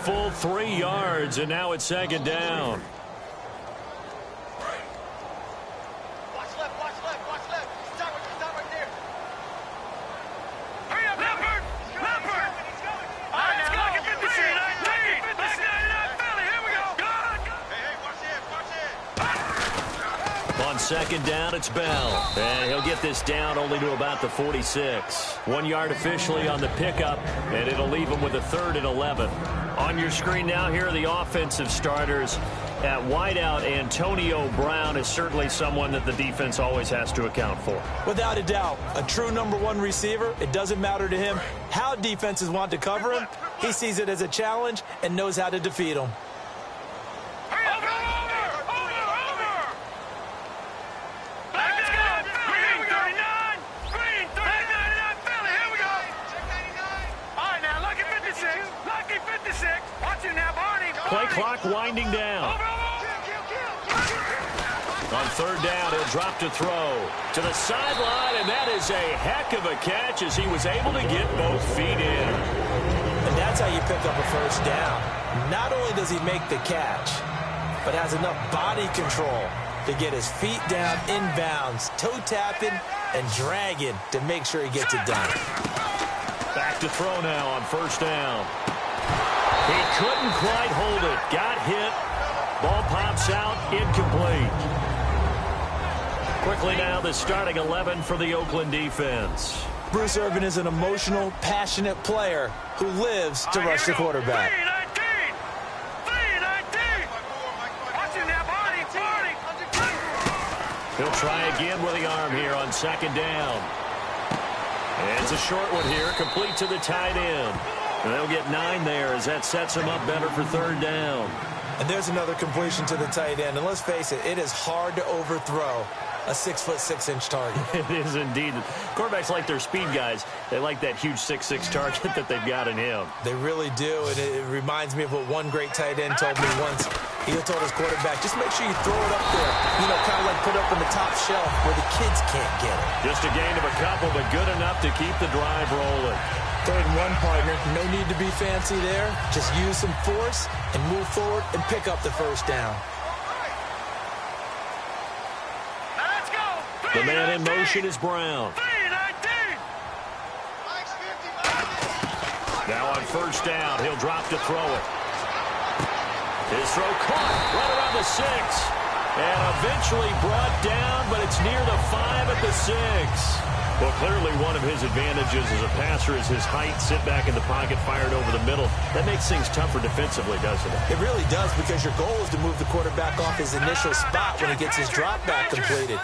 full 3 yards, and now it's second down. Second down, it's Bell. And he'll get this down only to about the 46. 1 yard officially on the pickup, and it'll leave him with a 3rd and 11. On your screen now, here are the offensive starters. At wideout, Antonio Brown is certainly someone that the defense always has to account for. Without a doubt, a true #1 receiver. It doesn't matter to him how defenses want to cover him. He sees it as a challenge and knows how to defeat them. Play clock winding down. On 3rd down, he'll drop to throw to the sideline, and that is a heck of a catch as he was able to get both feet in. And that's how you pick up a 1st down. Not only does he make the catch, but has enough body control to get his feet down inbounds, toe tapping and dragging to make sure he gets it done. Back to throw now on 1st down. He couldn't quite hold it. Got hit. Ball pops out. Incomplete. Quickly now, the starting 11 for the Oakland defense. Bruce Irvin is an emotional, passionate player who lives to rush the quarterback. He'll try again with the arm here on 2nd down. And it's a short one here, complete to the tight end. And they'll get 9 there as that sets him up better for 3rd down. And there's another completion to the tight end. And let's face it, it is hard to overthrow a 6'6" target. It is indeed. Quarterbacks like their speed guys. They like that huge 6'6" target that they've got in him. They really do. And it reminds me of what one great tight end told me once. He told his quarterback, just make sure you throw it up there. You know, kind of like put it up on the top shelf where the kids can't get it. Just a gain of a couple, but good enough to keep the drive rolling. 3rd and 1, partner. No need to be fancy there. Just use some force and move forward and pick up the 1st down. The man in motion is Brown. Now on 1st down, he'll drop to throw it. His throw caught right around the 6. And eventually brought down, but it's near the 5 at the 6. Well, clearly one of his advantages as a passer is his height. Sit back in the pocket, fired over the middle. That makes things tougher defensively, doesn't it? It really does, because your goal is to move the quarterback off his initial spot when he gets his drop back completed.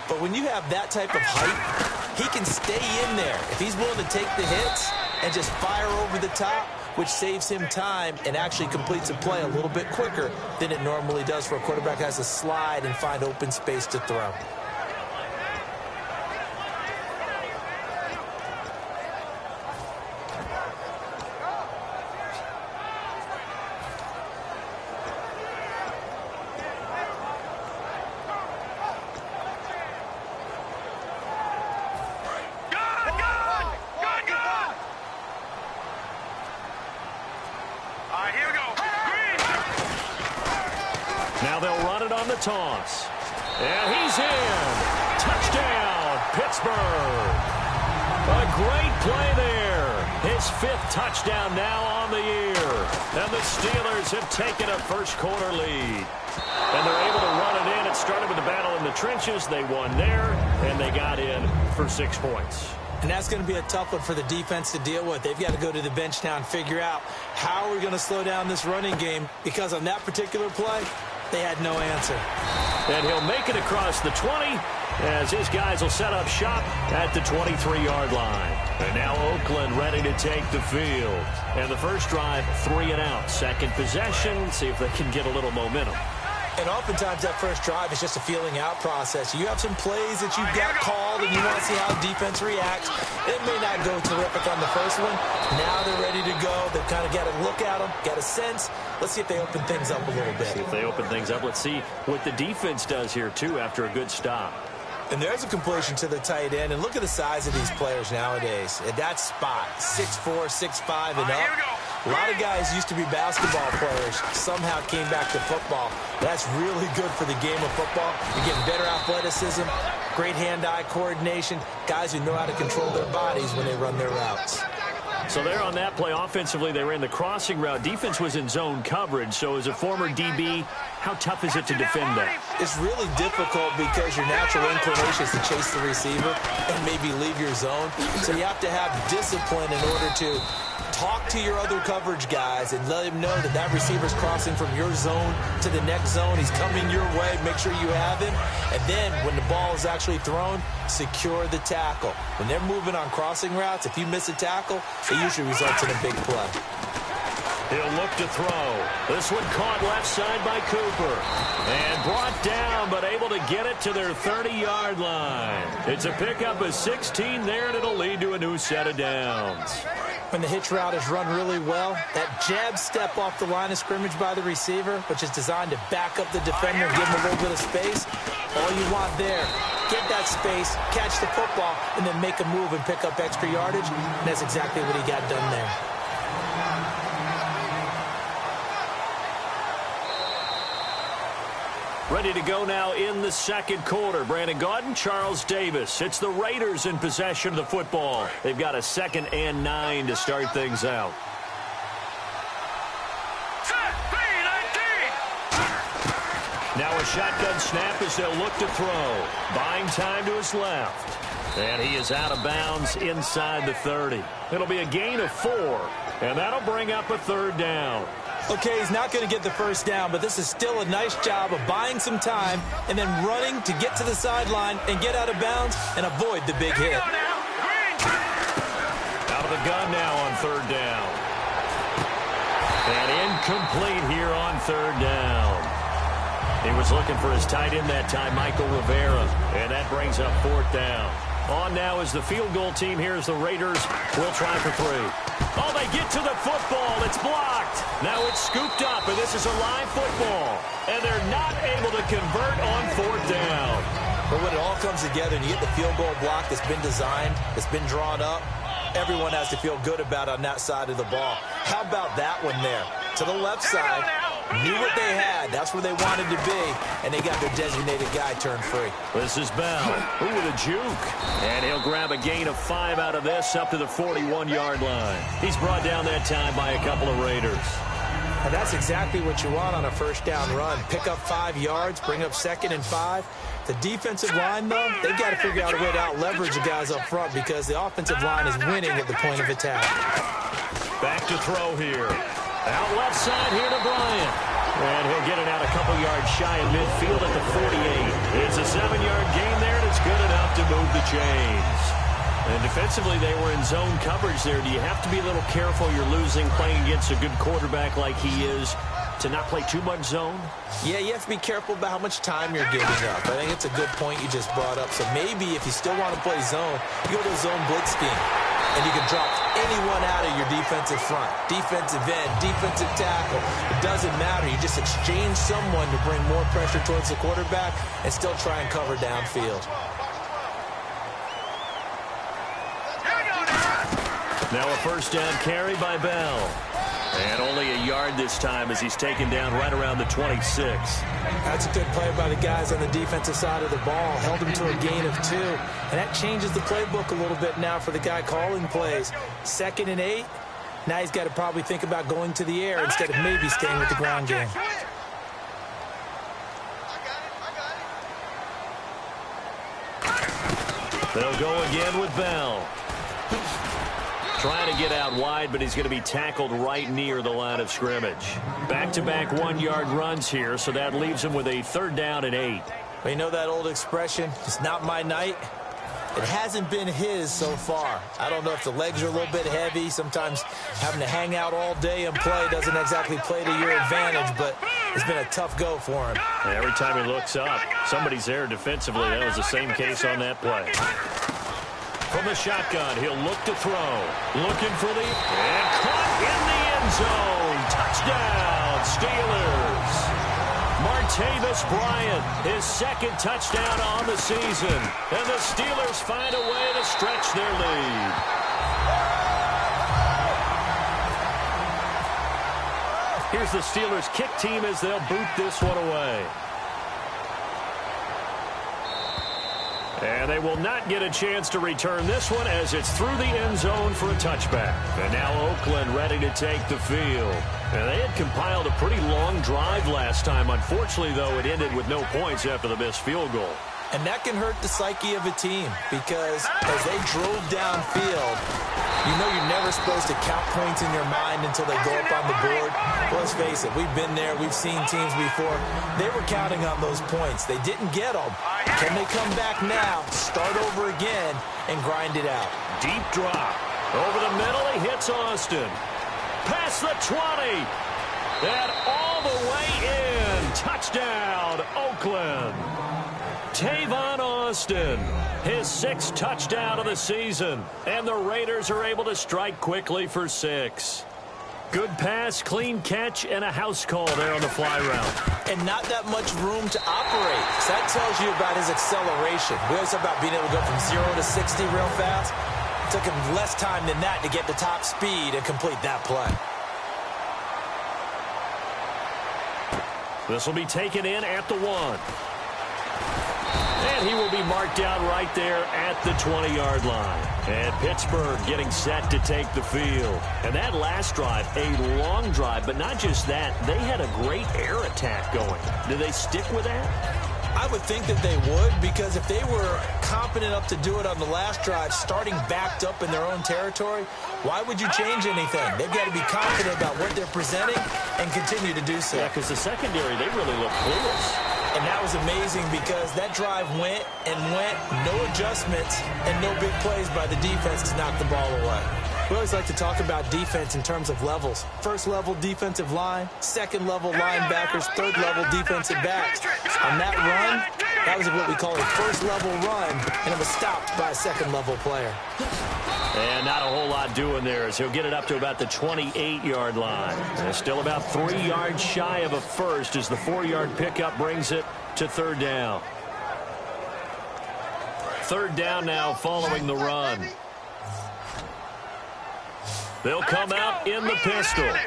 But when you have that type of height, he can stay in there. If he's willing to take the hits and just fire over the top, which saves him time and actually completes a play a little bit quicker than it normally does for a quarterback has to slide and find open space to throw. Toss. And he's in. Touchdown, Pittsburgh. A great play there. His 5th touchdown now on the year. And the Steelers have taken a 1st quarter lead. And they're able to run it in. It started with a battle in the trenches. They won there, and they got in for 6 points. And that's going to be a tough one for the defense to deal with. They've got to go to the bench now and figure out how are we going to slow down this running game, because on that particular play, they had no answer. And he'll make it across the 20 as his guys will set up shop at the 23-yard line. And now Oakland ready to take the field. And the first drive, 3 and out. Second possession, see if they can get a little momentum. And oftentimes that first drive is just a feeling out process. You have some plays that you've got called and you want to see how defense reacts. It may not go terrific on the first one. Now they're ready to go. They've kind of got to look at them, got a sense. Let's see if they open things up a little bit. See if they open things up. Let's see what the defense does here, too, after a good stop. And there's a completion to the tight end. And look at the size of these players nowadays. At that spot, 6'4", 6'5", and up. A lot of guys used to be basketball players, somehow came back to football. That's really good for the game of football. You're getting better athleticism, great hand-eye coordination, guys who know how to control their bodies when they run their routes. So there on that play, offensively, they ran the crossing route. Defense was in zone coverage. So as a former DB, how tough is it to defend that? It's really difficult because your natural inclination is to chase the receiver and maybe leave your zone. So you have to have discipline in order to talk to your other coverage guys and let them know that that receiver's crossing from your zone to the next zone. He's coming your way. Make sure you have him. And then when the ball is actually thrown, secure the tackle. When they're moving on crossing routes, if you miss a tackle, it usually results in a big play. He'll look to throw. This one caught left side by Cooper. And brought down, but able to get it to their 30-yard line. It's a pickup of 16 there, and it'll lead to a new set of downs. When the hitch route is run really well, that jab step off the line of scrimmage by the receiver, which is designed to back up the defender and give him a little bit of space, all you want there, get that space, catch the football, and then make a move and pick up extra yardage, and that's exactly what he got done there. Ready to go now in the second quarter. Brandon Gaudin, Charles Davis. It's the Raiders in possession of the football. They've got a 2nd and 9 to start things out. Now a shotgun snap as they'll look to throw. Buying time to his left. And he is out of bounds inside the 30. It'll be a gain of 4. And that'll bring up a 3rd down. Okay, he's not going to get the first down, but this is still a nice job of buying some time and then running to get to the sideline and get out of bounds and avoid the big hit. Out of the gun now on 3rd down. And incomplete here on 3rd down. He was looking for his tight end that time, Michael Rivera, and that brings up 4th down. On now is the field goal team. Here's the Raiders. We'll try for 3. Oh, they get to the football. It's blocked. Now it's scooped up, and this is a live football. And they're not able to convert on 4th down. But when it all comes together and you get the field goal block that's been designed, that's been drawn up, everyone has to feel good about on that side of the ball. How about that one there? To the left side, knew what they had. That's where they wanted to be, and they got their designated guy turned free. This is Bell. Ooh, with a juke. And he'll grab a gain of 5 out of this up to the 41-yard line. He's brought down that time by a couple of Raiders. And that's exactly what you want on a first down run. Pick up 5 yards, bring up 2nd and 5. The defensive line, though, they've got to figure out a way to out-leverage the guys up front because the offensive line is winning at the point of attack. Back to throw here. Out left side here to Bryant. And he'll get it out a couple yards shy of midfield at the 48. It's a 7-yard gain there, and it's good enough to move the chains. And defensively, they were in zone coverage there. Do you have to be a little careful? You're losing playing against a good quarterback like he is to not play too much zone? Yeah, you have to be careful about how much time you're giving up. I think it's a good point you just brought up. So maybe if you still want to play zone, you go to a zone blitz scheme. And you can drop anyone out of your defensive front. Defensive end, defensive tackle. It doesn't matter. You just exchange someone to bring more pressure towards the quarterback and still try and cover downfield. Now a first down carry by Bell. And only a yard this time as he's taken down right around the 26. That's a good play by the guys on the defensive side of the ball. Held him to a gain of 2. And that changes the playbook a little bit now for the guy calling plays. 2nd and 8. Now he's got to probably think about going to the air instead of maybe staying with the ground game. They'll go again with Bell. Trying to get out wide, but he's going to be tackled right near the line of scrimmage. Back-to-back 1-yard runs here, so that leaves him with a 3rd down and 8. Well, you know that old expression, it's not my night? It hasn't been his so far. I don't know if the legs are a little bit heavy. Sometimes having to hang out all day and play doesn't exactly play to your advantage, but it's been a tough go for him. Every time he looks up, somebody's there defensively. That was the same case on that play. From the shotgun, he'll look to throw. Looking for the... And caught in the end zone. Touchdown, Steelers. Martavis Bryant, his 2nd touchdown on the season. And the Steelers find a way to stretch their lead. Here's the Steelers kick team as they'll boot this one away. And they will not get a chance to return this one as it's through the end zone for a touchback. And now Oakland ready to take the field. And they had compiled a pretty long drive last time. Unfortunately, though, it ended with no points after the missed field goal. And that can hurt the psyche of a team because as they drove downfield, you know you're never supposed to count points in your mind until they go up on the board. Well, let's face it, we've been there. We've seen teams before. They were counting on those points. They didn't get them. Can they come back now, start over again, and grind it out? Deep drop. Over the middle, he hits Austin. Past the 20. And all the way in. Touchdown, Oakland. Tavon Austin, his 6th touchdown of the season. And the Raiders are able to strike quickly for 6. Good pass, clean catch, and a house call there on the fly route. And not that much room to operate. So that tells you about his acceleration. We always talk about being able to go from 0 to 60 real fast. It took him less time than that to get to top speed and complete that play. This will be taken in at the 1. And he will be marked out right there at the 20-yard line. And Pittsburgh getting set to take the field. And that last drive, a long drive, but not just that. They had a great air attack going. Do they stick with that? I would think that they would, because if they were confident enough to do it on the last drive, starting backed up in their own territory, why would you change anything? They've got to be confident about what they're presenting and continue to do so. Yeah, because the secondary, they really look clueless. And that was amazing because that drive went and went, no adjustments, and no big plays by the defense to knock the ball away. We always like to talk about defense in terms of levels. First level defensive line, second level linebackers, third level defensive backs. On that run, that was what we call a first level run, and it was stopped by a second level player. And not a whole lot doing there as he'll get it up to about the 28-yard line. And still about 3 yards shy of a first as the 4-yard pickup brings it to 3rd down. 3rd down now following the run. They'll come out in the pistol. Watch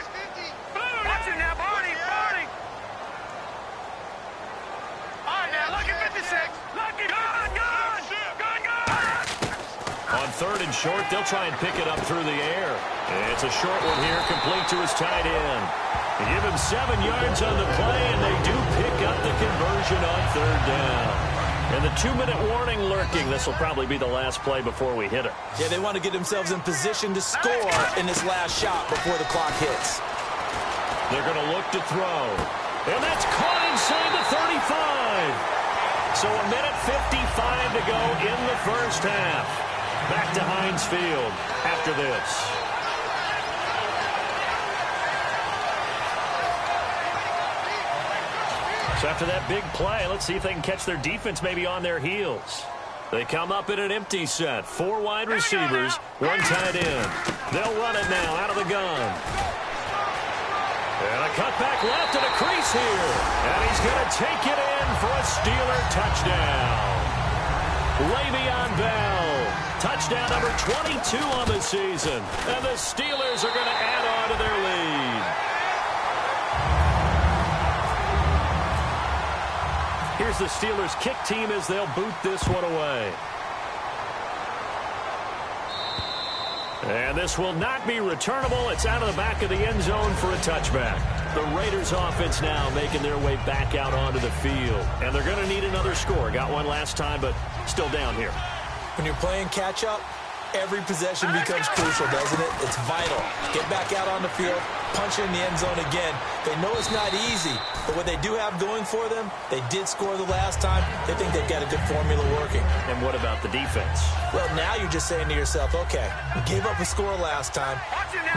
it now, Barney. All right, now, look at 56. Look at gun. On 3rd and short, they'll try and pick it up through the air. It's a short one here, complete to his tight end. They give him 7 yards on the play, and they do pick up the conversion on 3rd down. And the 2-minute warning lurking. This will probably be the last play before we hit it. Yeah, they want to get themselves in position to score in this last shot before the clock hits. They're going to look to throw. And that's caught inside the 35. So a minute 55 to go in the first half. Back to Heinz Field after this. So after that big play, let's see if they can catch their defense maybe on their heels. They come up in an empty set. 4 wide receivers, 1 tight end. They'll run it now out of the gun. And a cutback left and a crease here. And he's going to take it in for a Steeler touchdown. Le'Veon Bell. Touchdown number 22 on the season. And the Steelers are going to add on to their lead. Here's the Steelers kick team as they'll boot this one away. And this will not be returnable. It's out of the back of the end zone for a touchback. The Raiders offense now making their way back out onto the field. And they're going to need another score. Got one last time, but still down here. When you're playing catch-up, every possession becomes crucial, doesn't it? It's vital. Get back out on the field, punch in the end zone again. They know it's not easy, but what they do have going for them, they did score the last time. They think they've got a good formula working. And what about the defense? Well, now you're just saying to yourself, okay, we gave up a score last time.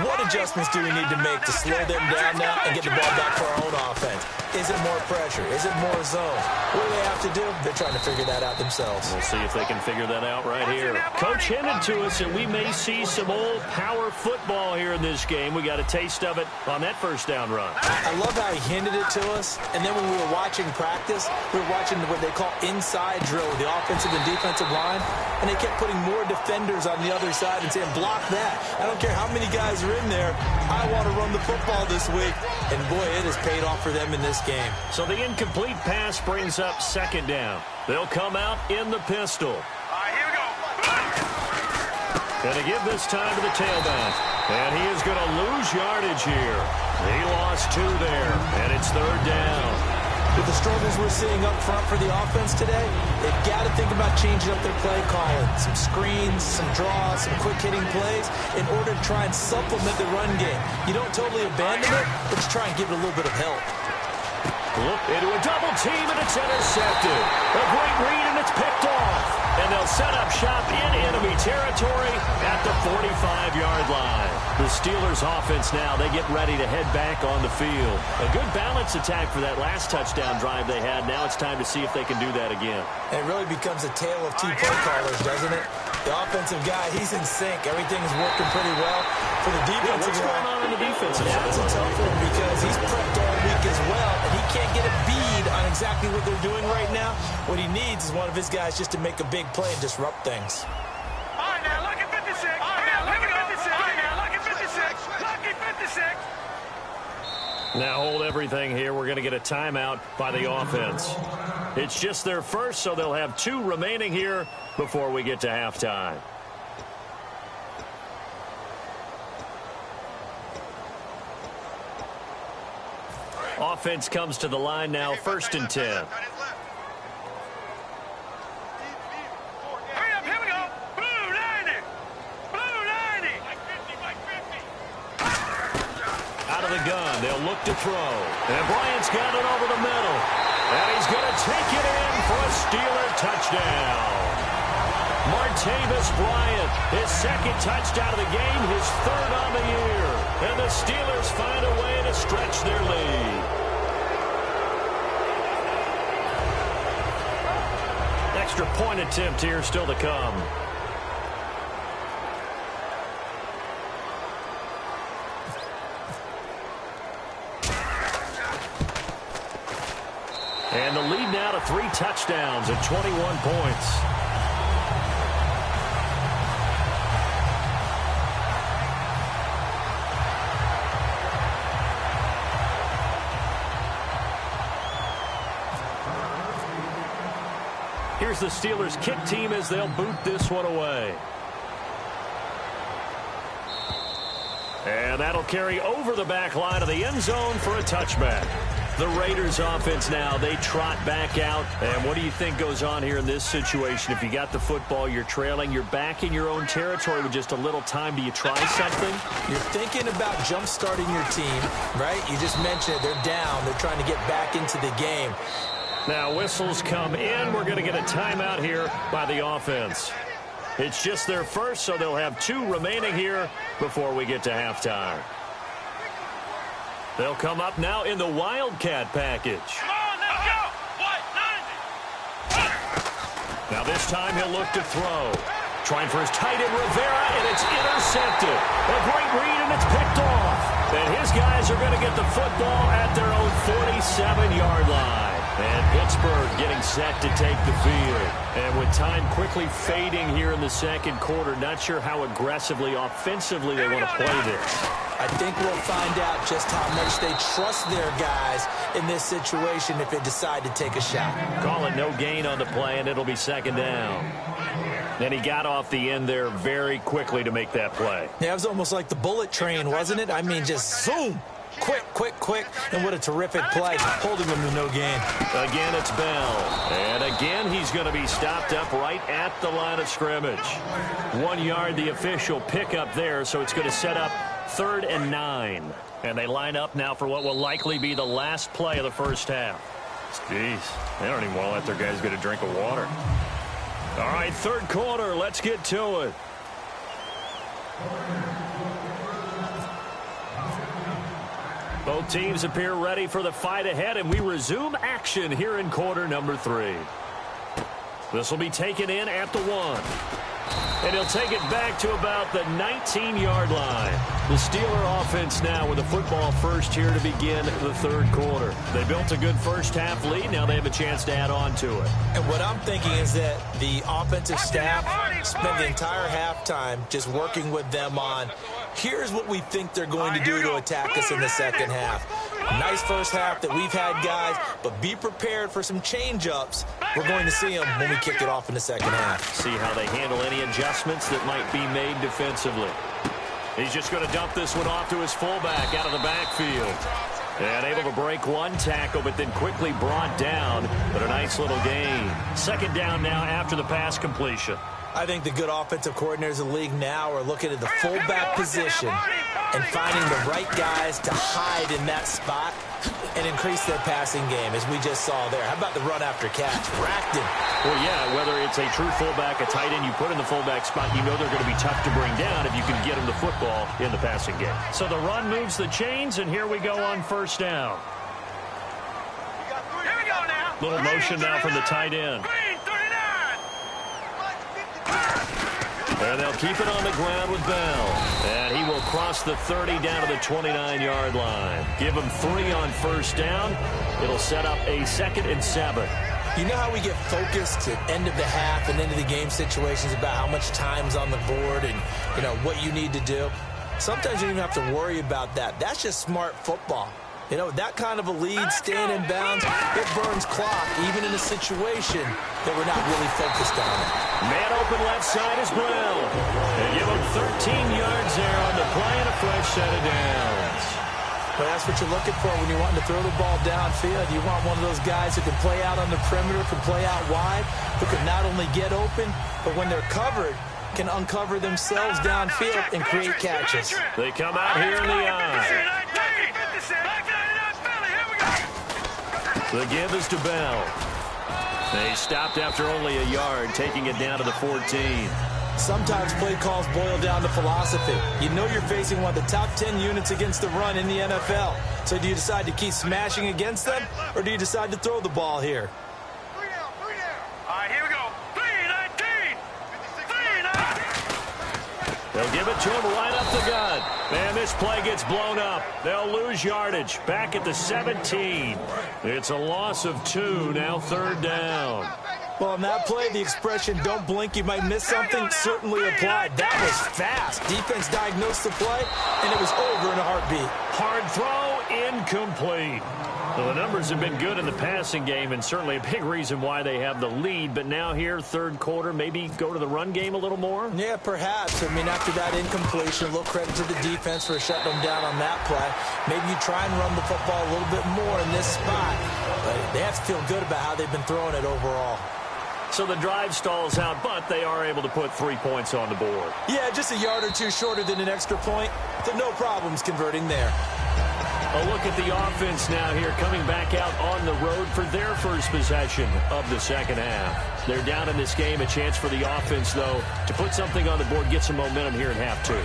What adjustments do we need to make to slow them down now and get the ball back for our own offense? Is it more pressure? Is it more zone? What do they have to do? They're trying to figure that out themselves. We'll see if they can figure that out right here. Coach hinted to us that we may see some old power football here in this game. We got a taste of it on that first down run. I love how he hinted it to us. And then when we were watching practice, we were watching what they call inside drill with the offensive and defensive line. And they kept putting more defenders on the other side and saying, block that. I don't care how many guys are in there. I want to run the football this week. And, boy, it has paid off for them in this game. So the incomplete pass brings up second down. They'll come out in the pistol. All right, here we go. Going to give this time to the tailback. And he is going to lose yardage here. He lost 2 there, and it's third down. With the struggles we're seeing up front for the offense today, they've got to think about changing up their play calling. Some screens, some draws, some quick-hitting plays in order to try and supplement the run game. You don't totally abandon it, but you try and give it a little bit of help. Look into a double team, and it's intercepted. A great read, and it's picked off. And they'll set up shop in enemy territory at the 45-yard line. The Steelers offense now, they get ready to head back on the field. A good balance attack for that last touchdown drive they had. Now it's time to see if they can do that again. And it really becomes a tale of two play callers, doesn't it? The offensive guy, he's in sync. Everything is working pretty well. For the defensive what's going on in the defensive side? That's a tough one because he's prepped all week as well, and he can't get a bead on exactly what they're doing right now. What he needs is one of his guys just to make a big play and disrupt things. All right, now, look at 56. All right, now, look at 56. All right, now, look at 56. Look at 56. Now hold everything here. We're going to get a timeout by the offense. It's just their first, so they'll have 2 remaining here before we get to halftime. Offense comes to the line now, first and 10. Hurry up, here we go. Blue 90. Blue 90. Like 50. Out of the gun, they'll look to throw. And Bryant's got it over the middle. And he's going to take it in for a Steeler touchdown. Martavis Bryant, his second touchdown of the game, his third on the year. And the Steelers find a way to stretch their lead. Extra point attempt here still to come. And the lead now to 3 touchdowns at 21 points. Here's the Steelers kick team as they'll boot this one away. And that'll carry over the back line of the end zone for a touchback. The Raiders offense now, they trot back out. And what do you think goes on here in this situation? If you got the football, you're trailing, you're back in your own territory with just a little time. Do you try something? You're thinking about jump-starting your team, right? You just mentioned it. They're down. They're trying to get back into the game. Now whistles come in. We're going to get a timeout here by the offense. It's just their first, so they'll have 2 remaining here before we get to halftime. They'll come up now in the Wildcat package. Come on, let's go. What? 90. Now this time he'll look to throw. Trying for his tight end Rivera, and it's intercepted. A great read, and it's picked off. And his guys are going to get the football at their own 47-yard line. And Pittsburgh getting set to take the field. And with time quickly fading here in the second quarter, not sure how aggressively, offensively they want to play this. I think we'll find out just how much they trust their guys in this situation if they decide to take a shot. Call it no gain on the play, and it'll be second down. And he got off the end there very quickly to make that play. Yeah, it was almost like the bullet train, wasn't it? I mean, just zoom. Quick, and what a terrific play, holding them to no gain. Again, it's Bell. And again, he's going to be stopped up right at the line of scrimmage. 1 yard, the official pickup there, so it's going to set up 3rd and 9. And they line up now for what will likely be the last play of the first half. Jeez, they don't even want to let their guys get a drink of water. All right, third quarter, let's get to it. Both teams appear ready for the fight ahead, and we resume action here in quarter number 3. This will be taken in at the 1. And he'll take it back to about the 19-yard line. The Steeler offense now with a football first here to begin the third quarter. They built a good first-half lead. Now they have a chance to add on to it. And what I'm thinking is that the offensive staff spent the entire halftime just working with them on, here's what we think they're going to do to attack us in the second half. Nice first half that we've had, guys, but be prepared for some change-ups. We're going to see them when we kick it off in the second half. See how they handle any adjustments that might be made defensively. He's just going to dump this one off to his fullback out of the backfield. And able to break one tackle, but then quickly brought down. But a nice little gain. Second down now after the pass completion. I think the good offensive coordinators in the league now are looking at the fullback position and finding the right guys to hide in that spot and increase their passing game, as we just saw there. How about the run after catch? Racked him. Well, yeah, whether it's a true fullback, a tight end, you put in the fullback spot, you know they're going to be tough to bring down if you can get them the football in the passing game. So the run moves the chains, and here we go on first down. Here we go now. Little motion now from the tight end. Green, 39. And they'll keep it on the ground with Bell. And he will cross the 30 down to the 29-yard line. Give him 3 on first down. It'll set up a 2nd and 7. You know how we get focused at end of the half and into the game situations about how much time's on the board and, you know, what you need to do? Sometimes you don't even have to worry about that. That's just smart football. You know, that kind of a lead, staying in bounds, it burns clock, even in a situation that we're not really focused on it. Man open left side is Brown. They give him 13 yards there on the play and a fresh set of downs. But that's what you're looking for when you're wanting to throw the ball downfield. You want one of those guys who can play out on the perimeter, can play out wide, who can not only get open, but when they're covered, can uncover themselves downfield and create catches. They come out here in the eye. The give is to Bell. They stopped after only a yard, taking it down to the 14. Sometimes play calls boil down to philosophy. You know you're facing one of the top 10 units against the run in the NFL. So do you decide to keep smashing against them, or do you decide to throw the ball here? All right, here we go. 3-19. 3-19. They'll give it to him right up the gut. And this play gets blown up. They'll lose yardage. Back at the 17. It's a loss of 2, now 3rd down. Well, on that play, the expression, don't blink, you might miss something, certainly applied. That was fast. Defense diagnosed the play, and it was over in a heartbeat. Hard throw, incomplete. Well, the numbers have been good in the passing game, and certainly a big reason why they have the lead. But now here, third quarter, maybe go to the run game a little more? Yeah, perhaps. I mean, after that incompletion, a little credit to the defense for shutting them down on that play. Maybe you try and run the football a little bit more in this spot. But they have to feel good about how they've been throwing it overall. So the drive stalls out, but they are able to put 3 points on the board. Yeah, just a yard or two shorter than an extra point. So no problems converting there. A look at the offense now here, coming back out on the road for their first possession of the second half. They're down in this game. A chance for the offense, though, to put something on the board, get some momentum here in half 2.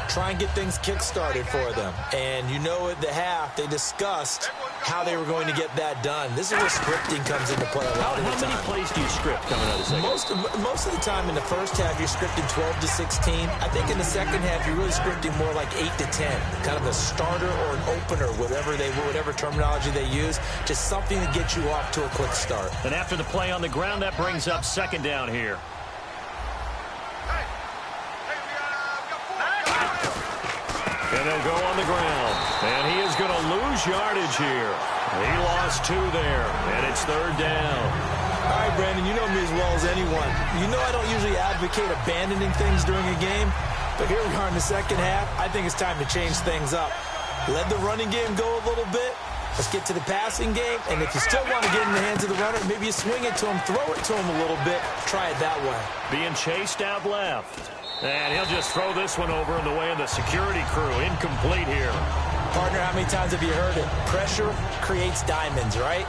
Try and get things kick-started for them. And you know at the half, they discussed how they were going to get that done. This is where scripting comes into play a lot of the time. How many plays do you script coming out of the second? Most of the time in the first half, you're scripting 12 to 16. I think in the second half, you're really scripting more like 8 to 10. Kind of a starter or an opener, whatever terminology they use. Just something to get you off to a quick start. And after the play on the ground, that brings up second down here. And they'll go on the ground. And he is going to lose yardage here. He lost 2 there. And it's third down. All right, Brandon, you know me as well as anyone. You know I don't usually advocate abandoning things during a game. But here we are in the second half. I think it's time to change things up. Let the running game go a little bit. Let's get to the passing game. And if you still want to get in the hands of the runner, maybe you swing it to him, throw it to him a little bit. Try it that way. Being chased out left. And he'll just throw this one over in the way of the security crew. Incomplete here. Partner, how many times have you heard it? Pressure creates diamonds, right?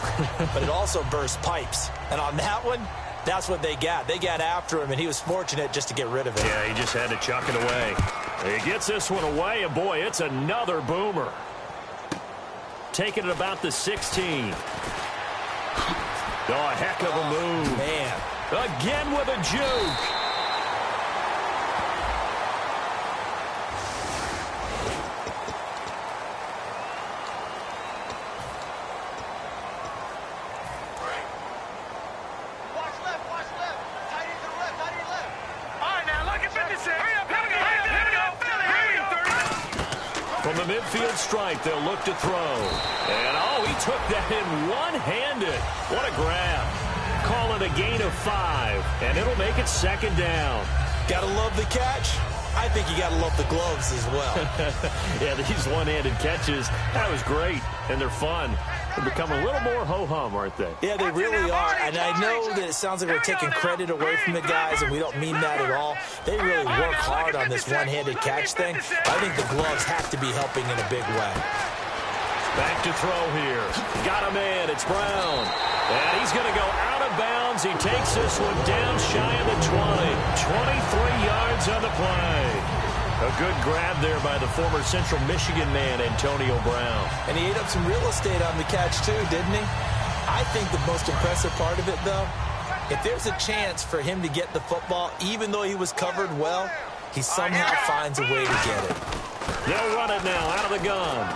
But it also bursts pipes. And on that one, that's what they got. They got after him, and he was fortunate just to get rid of it. Yeah, he just had to chuck it away. He gets this one away, and boy, it's another boomer. taking it about the 16. Oh, a heck of a move. Man. Again with a juke. From the midfield stripe, they'll look to throw. And, oh, he took that in one-handed. What a grab. Call it a gain of 5, and it'll make it second down. Gotta love the catch. I think you gotta love the gloves as well. Yeah, these one-handed catches, that was great, and they're fun. They're becoming a little more ho-hum, aren't they? Yeah, they really are, and I know that it sounds like we're taking credit away from the guys, and we don't mean that at all. They really work hard on this one-handed catch thing. I think the gloves have to be helping in a big way. Back to throw here. Got a man. It's Brown. And he's going to go out of bounds. He takes this one down shy of the 20. 23 yards on the play. A good grab there by the former Central Michigan man, Antonio Brown. And he ate up some real estate on the catch, too, didn't he? I think the most impressive part of it, though, if there's a chance for him to get the football, even though he was covered well, he somehow finds a way to get it. They'll run it now out of the gun.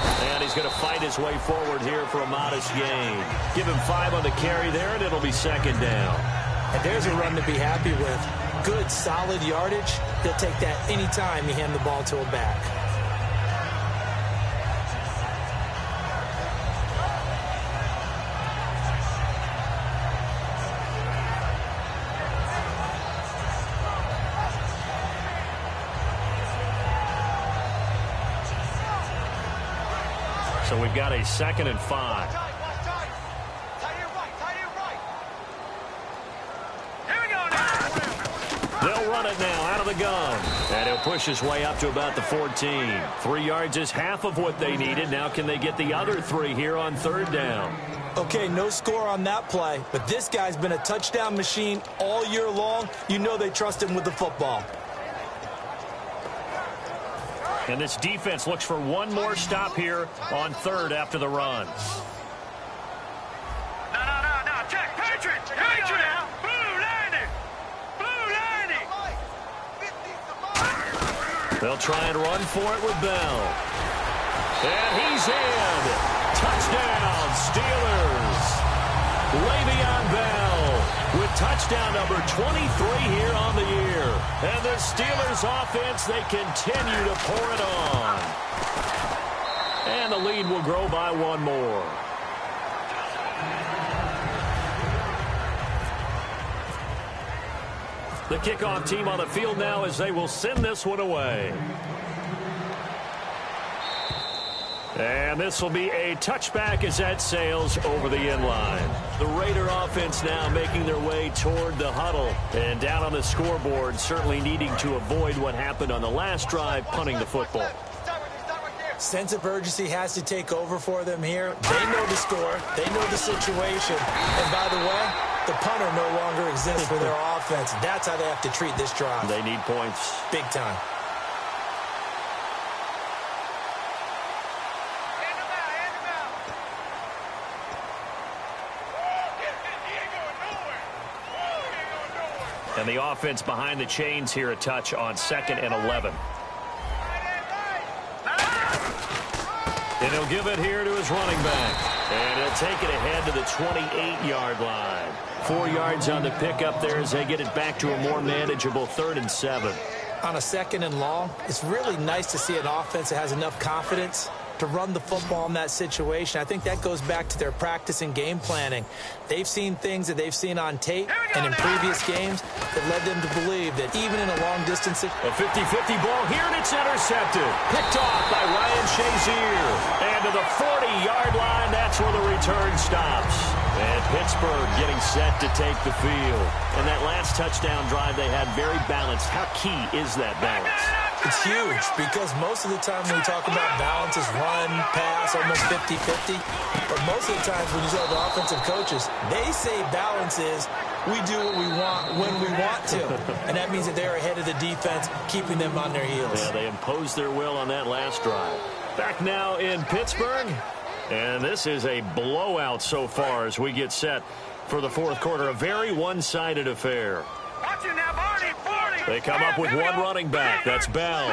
And he's going to fight his way forward here for a modest gain. Give him 5 on the carry there, and it'll be second down. And there's a run to be happy with. Good, solid yardage. He'll take that anytime you hand the ball to a back. So we've got a 2nd and 5. They'll run it now out of the gun. And he'll push his way up to about the 14. 3 yards is half of what they needed. Now can they get the other 3 here on 3rd down? Okay, no score on that play, but this guy's been a touchdown machine all year long. You know they trust him with the football. And this defense looks for one more stop here on 3rd after the run. No. Check. Patriot now. Blue lining. They'll try and run for it with Bell. And he's in. Touchdown, Steelers. Le'Veon Bell with touchdown number 23 here on the year. And the Steelers offense, they continue to pour it on. And the lead will grow by 1 more. The kickoff team on the field now as they will send this one away. And this will be a touchback as that sails over the end line. The Raider offense now making their way toward the huddle. And down on the scoreboard, certainly needing to avoid what happened on the last drive, punting the football. Sense of urgency has to take over for them here. They know the score. They know the situation. And by the way, the punter no longer exists for their offense. That's how they have to treat this drive. They need points. Big time. And the offense behind the chains here a touch on 2nd and 11. And he'll give it here to his running back. And he'll take it ahead to the 28-yard line. 4 yards on the pickup there as they get it back to a more manageable 3rd and 7. On a 2nd and long, it's really nice to see an offense that has enough confidence to run the football in that situation. I think that goes back to their practice and game planning. They've seen things that they've seen on tape and in previous games that led them to believe that even in a long distance... A 50-50 ball here, and it's intercepted. Picked off by Ryan Shazier. And to the 40-yard line, that's where the return stops. And Pittsburgh getting set to take the field. And that last touchdown drive they had very balanced. How key is that balance? It's huge because most of the time when we talk about balance is run, pass, almost 50-50. But most of the times when you talk to offensive coaches, they say balance is we do what we want when we want to. And that means that they're ahead of the defense, keeping them on their heels. Yeah, they imposed their will on that last drive. Back now in Pittsburgh, And this is a blowout so far as we get set for the fourth quarter. A very one-sided affair. Watch it now, Barney. They come up with one running back. That's Bell.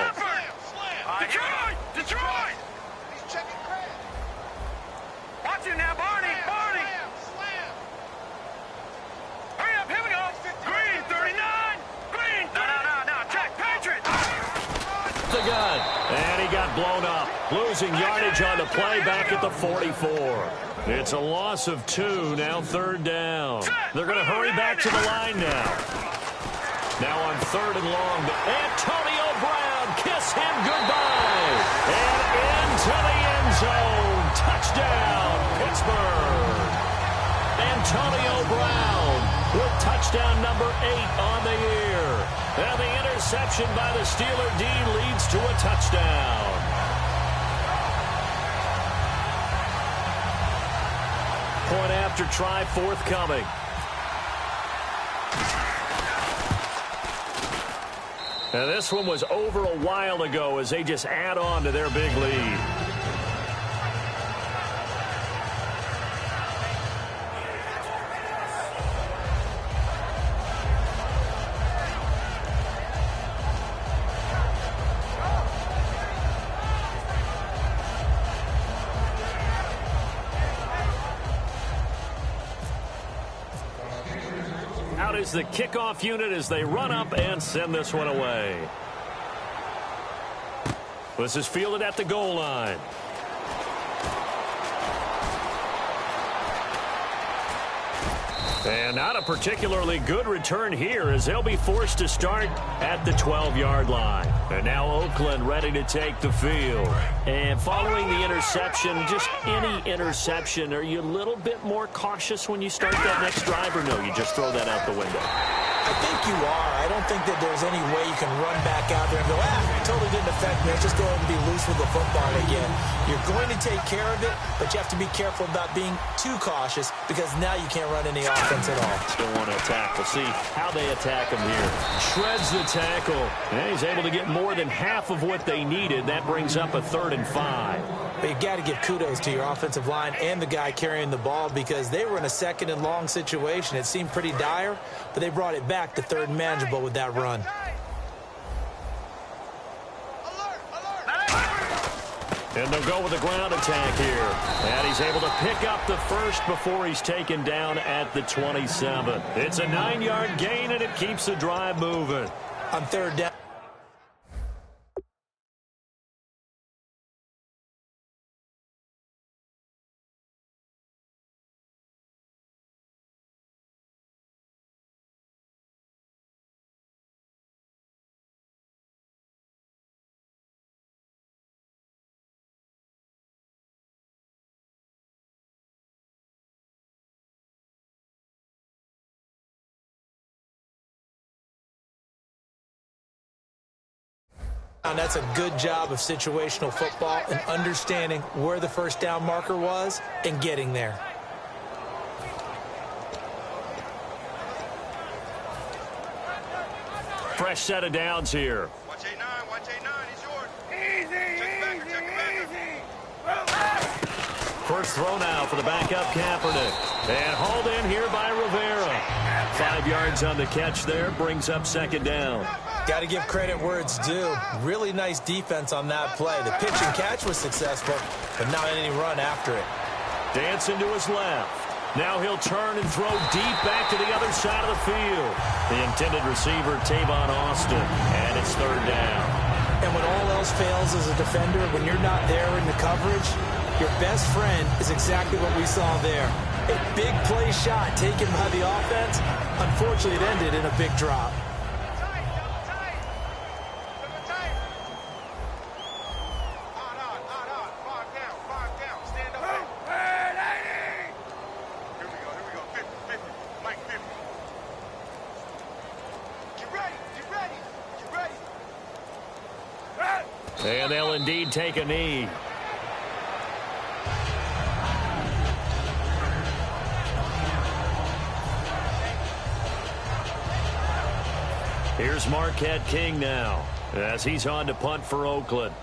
Detroit! Detroit! Watch it now, Barney. Barney! Hurry up, here we go. Green, 39. Green, 39. No. Check, Patriots. The gun. And he got blown up. Losing yardage on the play back at the 44. It's a loss of 2, now third down. They're going to hurry back to the line now. Now on third and long, Antonio Brown, kiss him goodbye. And into the end zone. Touchdown, Pittsburgh. Antonio Brown with touchdown number 8 on the year. And the interception by the Steeler D leads to a touchdown. Point after try forthcoming. Now this one was over a while ago as they just add on to their big lead. Out is the kickoff unit as they run up and send this one away. This is fielded at the goal line. And not a particularly good return here as they'll be forced to start at the 12-yard line. And now Oakland ready to take the field. And following the interception, just any interception, are you a little bit more cautious when you start that next drive, or no, you just throw that out the window? I think you are. I don't think that there's any way you can run back out there and go, totally didn't affect me. Let's just go ahead and be loose with the football again. You're going to take care of it, but you have to be careful about being too cautious because now you can't run any offense at all. Still want to attack. We'll see how they attack him here. Shreds the tackle. And he's able to get more than half of what they needed. That brings up a 3rd and 5. But you got to give kudos to your offensive line and the guy carrying the ball because they were in a 2nd and long situation. It seemed pretty dire, but they brought it back to 3rd and manageable with that run. And they'll go with the ground attack here. And he's able to pick up the first before he's taken down at the 27. It's a 9-yard gain, and it keeps the drive moving. On 3rd down. And that's a good job of situational football and understanding where the first down marker was and getting there. Fresh set of downs here. Watch 8-9, watch 8-9, he's yours. Easy. First throw now for the backup Kaepernick. And hauled in here by Rivera. 5 yards on the catch there, brings up 2nd down. Got to give credit where it's due. Really nice defense on that play. The pitch and catch was successful, but not any run after it. Dancing to his left. Now he'll turn and throw deep back to the other side of the field. The intended receiver, Tavon Austin, and it's 3rd down. And when all else fails as a defender, when you're not there in the coverage, your best friend is exactly what we saw there. A big play shot taken by the offense. Unfortunately, it ended in a big drop. And they'll indeed take a knee. Here's Marquette King now as he's on to punt for Oakland.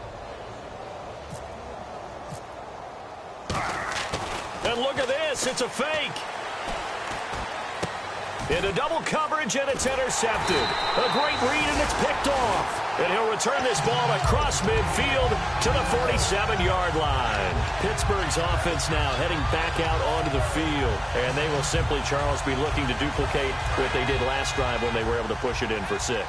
And look at this. It's a fake. Into double coverage, and it's intercepted. A great read, and it's picked off. And he'll return this ball across midfield to the 47-yard line. Pittsburgh's offense now heading back out onto the field. And they will simply, Charles, be looking to duplicate what they did last drive when they were able to push it in for 6.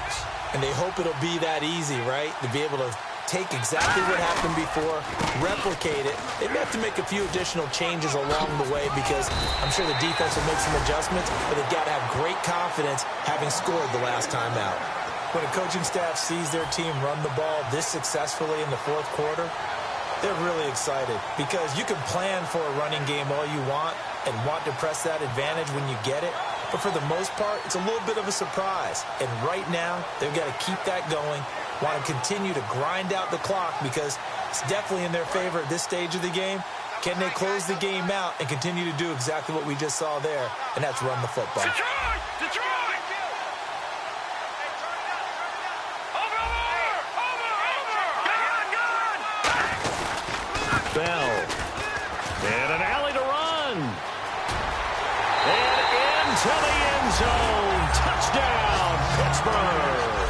And they hope it'll be that easy, right? To be able to take exactly what happened before, replicate it. They may have to make a few additional changes along the way because I'm sure the defense will make some adjustments, but they've got to have great confidence having scored the last time out. When a coaching staff sees their team run the ball this successfully in the fourth quarter, they're really excited because you can plan for a running game all you want and want to press that advantage when you get it. But for the most part, it's a little bit of a surprise. And right now, they've got to keep that going, want to continue to grind out the clock because it's definitely in their favor at this stage of the game. Can they close the game out and continue to do exactly what we just saw there, and that's run the football? Detroit! Detroit! Bell. And an alley to run. And into the end zone. Touchdown, Pittsburgh.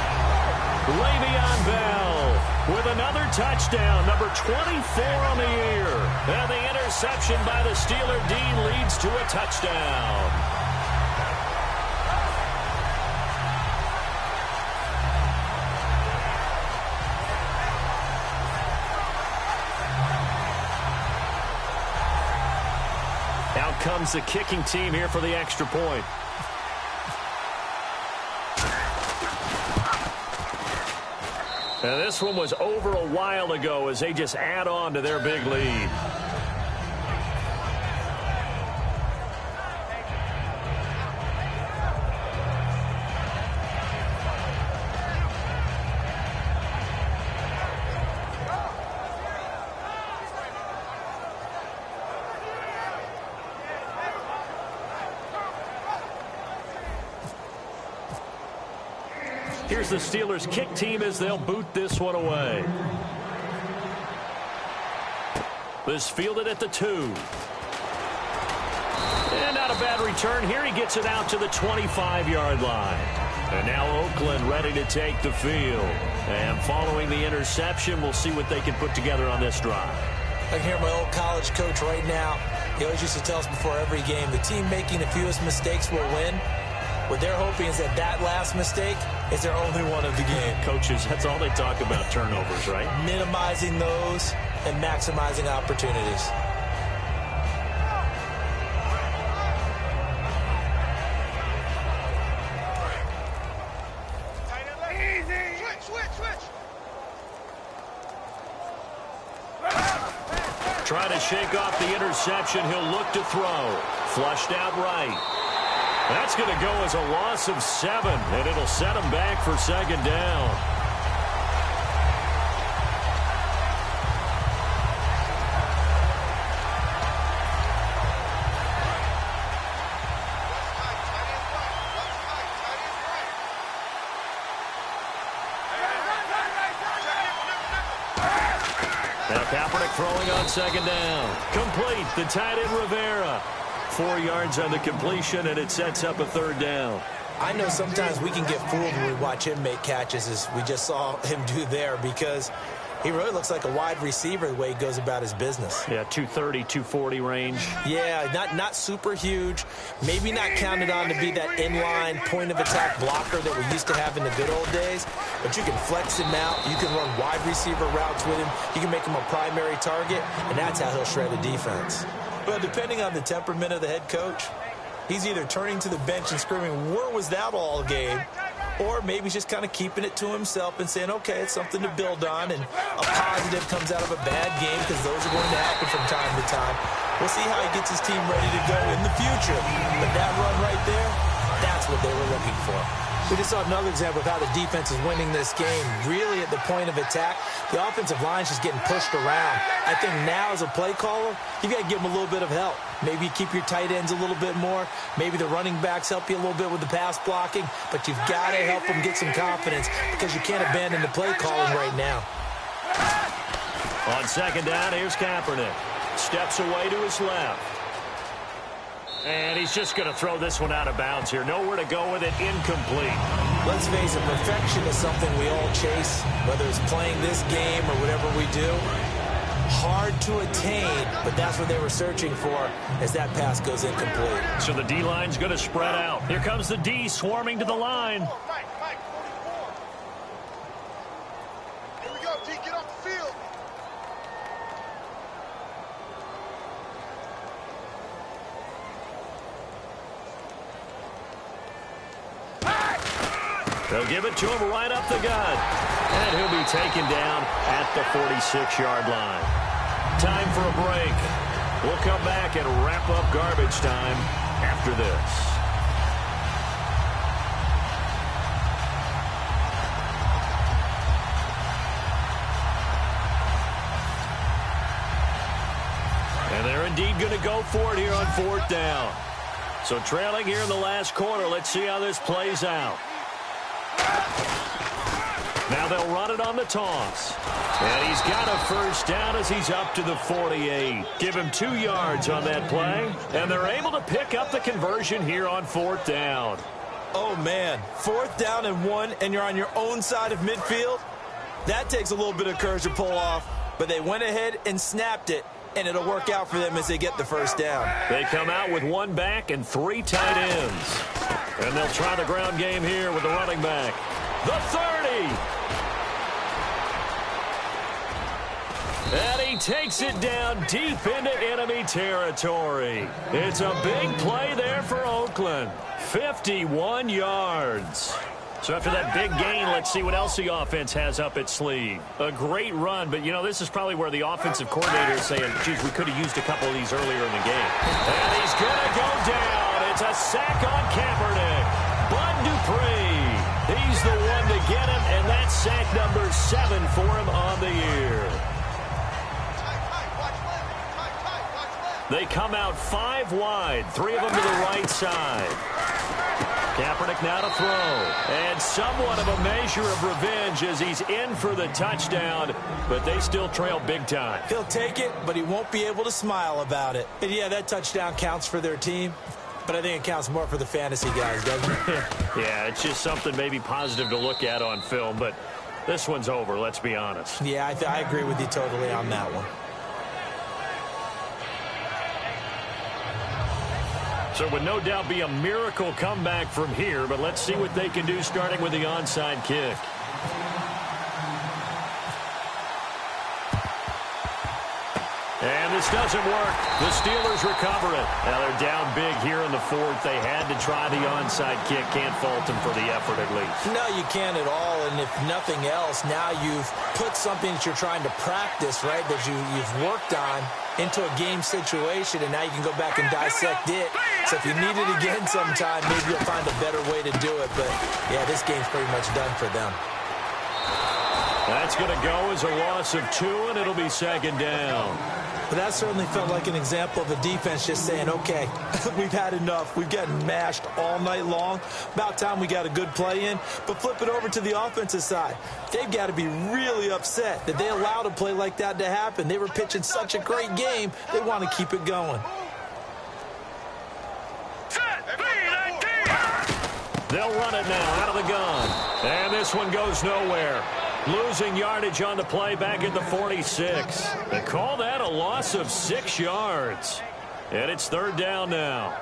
Le'Veon Bell with another touchdown, number 24 on the year. And the interception by the Steeler D leads to a touchdown. Out comes the kicking team here for the extra point. And this one was over a while ago as they just add on to their big lead. Here's the Steelers' kick team as they'll boot this one away. This fielded at the 2. And not a bad return here. He gets it out to the 25-yard line. And now Oakland ready to take the field. And following the interception, we'll see what they can put together on this drive. I can hear my old college coach right now. He always used to tell us before every game, the team making the fewest mistakes will win. What they're hoping is that that last mistake is their only one of the game. Coaches, that's all they talk about, turnovers, right? Minimizing those and maximizing opportunities. Trying to shake off the interception. He'll look to throw. Flushed out right. That's going to go as a loss of 7, and it'll set him back for second down. Now Kaepernick throwing on second down. Complete. The tight end Rivera. 4 yards on the completion, and it sets up a third down. I know sometimes we can get fooled when we watch him make catches, as we just saw him do there, because he really looks like a wide receiver the way he goes about his business. Yeah, 230, 240 range. Yeah, not super huge. Maybe not counted on to be that inline point-of-attack blocker that we used to have in the good old days, but you can flex him out. You can run wide receiver routes with him. You can make him a primary target, and that's how he'll shred a defense. But depending on the temperament of the head coach, he's either turning to the bench and screaming, "Where was that all game?" Or maybe he's just kind of keeping it to himself and saying, okay, it's something to build on, and a positive comes out of a bad game because those are going to happen from time to time. We'll see how he gets his team ready to go in the future. But that run right there, that's what they were looking for. We just saw another example of how the defense is winning this game. Really at the point of attack, the offensive line's just getting pushed around. I think now as a play caller, you got to give them a little bit of help. Maybe keep your tight ends a little bit more. Maybe the running backs help you a little bit with the pass blocking. But you've got to help them get some confidence because you can't abandon the play calling right now. On second down, here's Kaepernick. Steps away to his left. And he's just going to throw this one out of bounds here. Nowhere to go with it. Incomplete. Let's face it, perfection is something we all chase, whether it's playing this game or whatever we do. Hard to attain, but that's what they were searching for as that pass goes incomplete. So the D-line's going to spread out. Here comes the D swarming to the line. Here we go, D, get off the field. They'll give it to him right up the gut. And he'll be taken down at the 46-yard line. Time for a break. We'll come back and wrap up garbage time after this. And they're indeed going to go for it here on 4th down. So trailing here in the last quarter. Let's see how this plays out. Now they'll run it on the toss. And he's got a first down as he's up to the 48. Give him 2 yards on that play. And they're able to pick up the conversion here on 4th down. Oh, man. 4th down and 1, and you're on your own side of midfield? That takes a little bit of courage to pull off. But they went ahead and snapped it, and it'll work out for them as they get the first down. They come out with 1 back and 3 tight ends. And they'll try the ground game here with the running back. The 30. And he takes it down deep into enemy territory. It's a big play there for Oakland. 51 yards. So after that big gain, let's see what else the offense has up its sleeve. A great run, but, you know, this is probably where the offensive coordinator is saying, geez, we could have used a couple of these earlier in the game. And he's going to go down. It's a sack on Kaepernick. Bud Dupree. He's the one to get him, and that's sack number 7 for him on the year. They come out 5 wide, 3 of them to the right side. Kaepernick now to throw. And somewhat of a measure of revenge as he's in for the touchdown, but they still trail big time. He'll take it, but he won't be able to smile about it. And, yeah, that touchdown counts for their team, but I think it counts more for the fantasy guys, doesn't it? Yeah, it's just something maybe positive to look at on film, but this one's over, let's be honest. Yeah, I agree with you totally on that one. So it would no doubt be a miracle comeback from here, but let's see what they can do starting with the onside kick. And this doesn't work. The Steelers recover it. Now they're down big here in the 4th. They had to try the onside kick. Can't fault them for the effort at least. No, you can't at all. And if nothing else, now you've put something that you're trying to practice, right, that you've worked on into a game situation, and now you can go back and dissect it. So if you need it again sometime, maybe you'll find a better way to do it. But, yeah, this game's pretty much done for them. That's going to go as a loss of 2, and it'll be 2nd down. But that certainly felt like an example of a defense just saying, okay, we've had enough. We've gotten mashed all night long. About time we got a good play in. But flip it over to the offensive side. They've got to be really upset that they allowed a play like that to happen. They were pitching such a great game, they want to keep it going. They'll run it now out of the gun. And this one goes nowhere. Losing yardage on the play back at the 46. They call that a loss of 6 yards. And it's 3rd down now.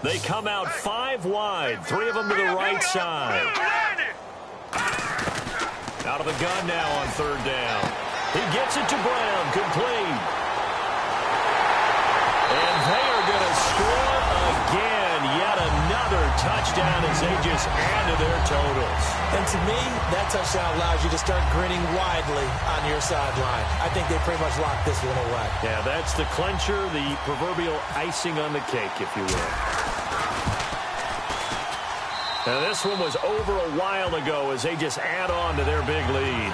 They come out 5 wide, 3 of them to the right side. Out of the gun now on 3rd down. He gets it to Brown, complete. And they are going to score again. Yet another touchdown as they just add to their totals. And to me, that touchdown allows you to start grinning widely on your sideline. I think they pretty much locked this one away. Yeah, that's the clincher, the proverbial icing on the cake, if you will. Now, this one was over a while ago as they just add on to their big lead.